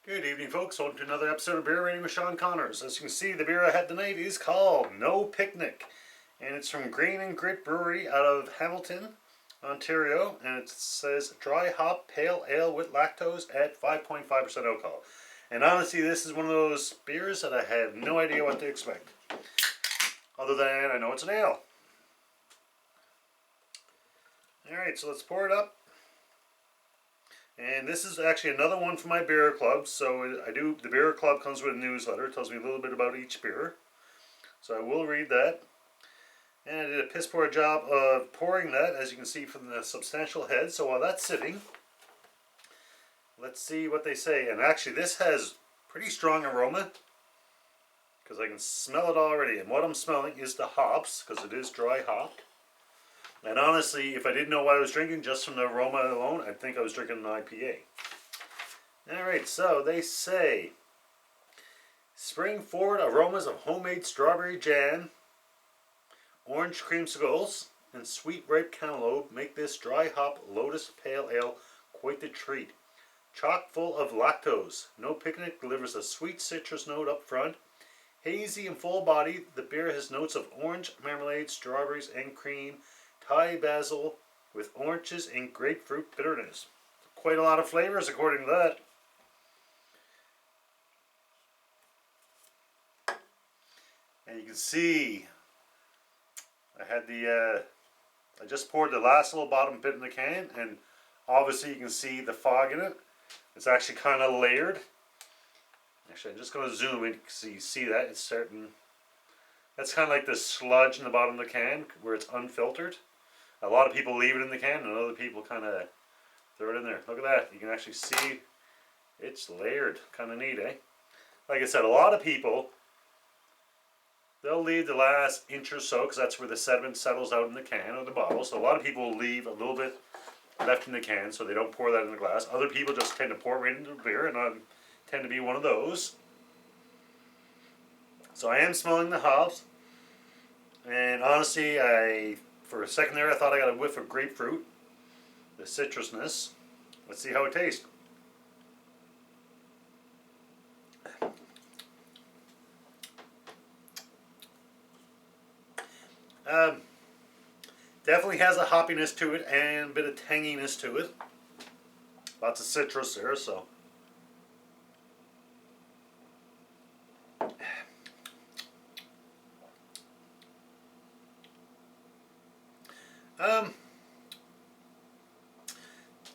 Good evening, folks. Welcome to another episode of Beer Rating with Sean Connors. As you can see, the beer I had tonight is called No Picnic, and it's from Grain and Grit Brewery out of Hamilton, Ontario, and it says dry hop pale ale with lactose at 5.5% alcohol. And honestly, this is one of those beers that I have no idea what to expect, other than I know it's an ale. Alright, so let's pour it up. And this is actually another one from my beer club. So the beer club comes with a newsletter. It tells me a little bit about each beer. So I will read that. And I did a piss poor job of pouring that, as you can see from the substantial head. So while that's sitting, let's see what they say. And actually this has pretty strong aroma, because I can smell it already. And what I'm smelling is the hops, because it is dry hopped. And honestly, if I didn't know what I was drinking just from the aroma alone, I'd think I was drinking an IPA. Alright, so they say, spring forward aromas of homemade strawberry jam, orange creamsicles, and sweet ripe cantaloupe make this dry hop lotus pale ale quite the treat. Chock full of lactose, No Picnic delivers a sweet citrus note up front. Hazy and full bodied, the beer has notes of orange, marmalade, strawberries, and cream. Thai basil with oranges and grapefruit bitterness. Quite a lot of flavors according to that. And you can see I had I just poured the last little bottom bit in the can, and obviously you can see the fog in it. It's actually kind of layered. Actually, I'm just going to zoom in so you see that it's starting. That's kind of like the sludge in the bottom of the can where it's unfiltered. A lot of people leave it in the can, and other people kind of throw it in there. Look at that. You can actually see it's layered. Kind of neat, eh? Like I said, a lot of people, they'll leave the last inch or so, because that's where the sediment settles out in the can or the bottle. So a lot of people will leave a little bit left in the can so they don't pour that in the glass. Other people just tend to pour right into the beer, and I tend to be one of those. So I am smelling the hops. And honestly, for a second there, I thought I got a whiff of grapefruit, the citrusness. Let's see how it tastes. Definitely has a hoppiness to it and a bit of tanginess to it. Lots of citrus there, so.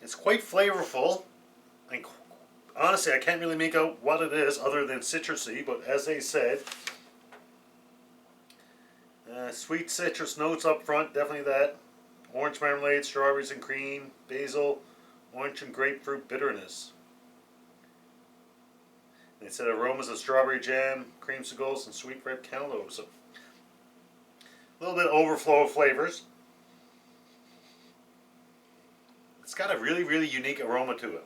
It's quite flavorful, and honestly I can't really make out what it is other than citrusy, but as they said, sweet citrus notes up front, definitely that. Orange marmalade, strawberries and cream, basil, orange and grapefruit bitterness. They said aromas of strawberry jam, creamsicles, and sweet ripe cantaloupe. So a little bit of overflow of flavors. It's got a really, really unique aroma to it.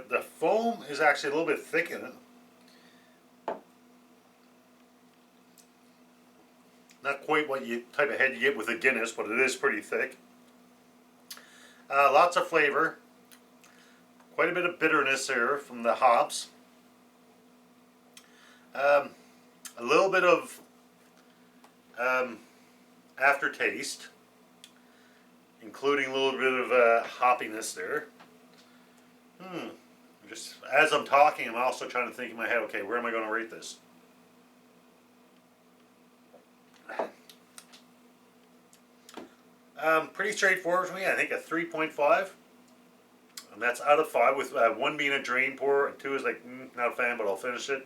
The foam is actually a little bit thick in it. Not quite what type of head you get with a Guinness, but it is pretty thick. Lots of flavor. Quite a bit of bitterness there from the hops. A little bit of aftertaste, including a little bit of hoppiness there. Just as I'm talking, I'm also trying to think in my head, okay, where am I going to rate this? Pretty straightforward for me. I think a 3.5. And that's out of 5, with 1 being a drain pour, and 2 is like, not a fan, but I'll finish it.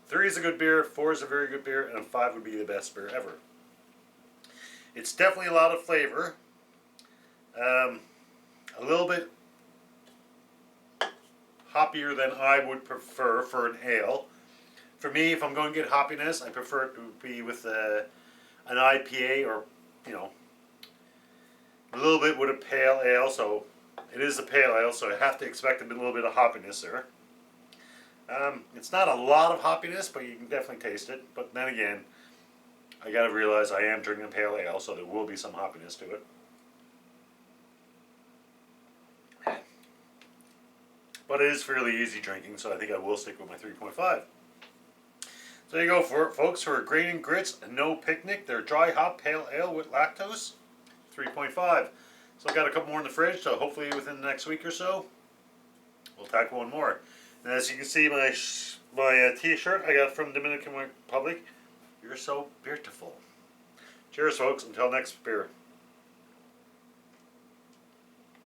3 is a good beer, 4 is a very good beer, and a 5 would be the best beer ever. It's definitely a lot of flavor. A little bit hoppier than I would prefer for an ale. For me, if I'm going to get hoppiness, I prefer it to be with an IPA, or, you know, a little bit with a pale ale. So it is a pale ale, so I have to expect a little bit of hoppiness there. It's not a lot of hoppiness, but you can definitely taste it. But then again, I gotta realize I am drinking pale ale, so there will be some hoppiness to it. But it is fairly easy drinking, so I think I will stick with my 3.5. So there you go for it, folks. For Grain and Grits, no picnic. They're dry hop pale ale with lactose, 3.5. So I got a couple more in the fridge, so hopefully within the next week or so, we'll tackle one more. And as you can see, my t-shirt I got from Dominican Republic. You're so beautiful. Cheers, folks. Until next beer.